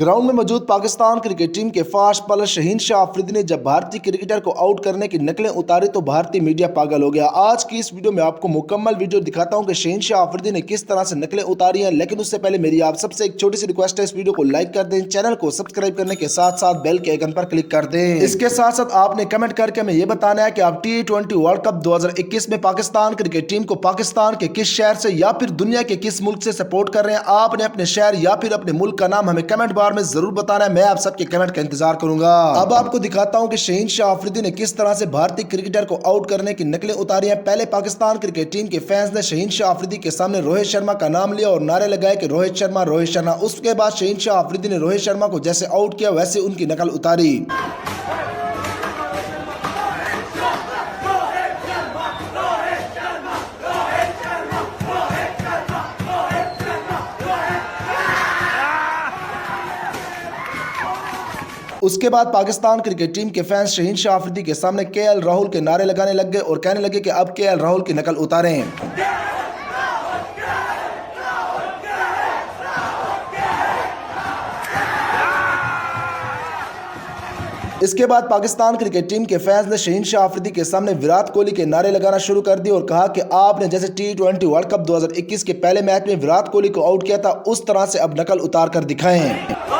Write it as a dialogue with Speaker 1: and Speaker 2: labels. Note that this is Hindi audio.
Speaker 1: ग्राउंड में मौजूद पाकिस्तान क्रिकेट टीम के फास्ट बॉलर शहीन शाह अफरीदी ने जब भारतीय क्रिकेटर को आउट करने की नकलें उतारी तो भारतीय मीडिया पागल हो गया। आज की इस वीडियो में आपको मुकम्मल वीडियो दिखाता हूं कि शहीन शाह अफरीदी ने किस तरह से नकलें उतारी हैं। लेकिन उससे पहले मेरी आप सबसे एक छोटी सी रिक्वेस्ट है, इस वीडियो को लाइक कर दें, चैनल को सब्सक्राइब करने के साथ साथ बेल के आइकन पर क्लिक कर दें। इसके साथ साथ आपने कमेंट करके हमें यह बताना है कि आप T20 वर्ल्ड कप 2021 में पाकिस्तान क्रिकेट टीम को पाकिस्तान के किस शहर से या फिर दुनिया के किस मुल्क से सपोर्ट कर रहे हैं। आपने अपने शहर या फिर अपने मुल्क का नाम हमें कमेंट बार में जरूर बताना है। मैं आप सबके कमेंट का इंतजार करूंगा। अब आपको दिखाता हूं कि शहीन शाह अफरीदी ने किस तरह से भारतीय क्रिकेटर को आउट करने की नकलें उतारी हैं। पहले पाकिस्तान क्रिकेट टीम के फैंस ने शहीन शाह अफरीदी के सामने रोहित शर्मा का नाम लिया और नारे लगाए कि रोहित शर्मा रोहित शर्मा। उसके बाद शहीन शाह अफरीदी ने रोहित शर्मा को जैसे आउट किया वैसे उनकी नकल उतारी। उसके बाद पाकिस्तान क्रिकेट टीम के फैंस शहीन शाह अफरीदी के सामने KL राहुल के नारे लगाने लग गए और कहने लगे कि अब KL राहुल की नकल उतारें। इसके बाद पाकिस्तान क्रिकेट टीम के फैंस ने शहीन शाह अफरीदी के सामने विराट कोहली के नारे लगाना शुरू कर दिए और कहा कि आपने जैसे T20 वर्ल्ड कप 2021 के पहले मैच में विराट कोहली को आउट किया था, उस तरह से अब नकल उतार कर दिखाएं।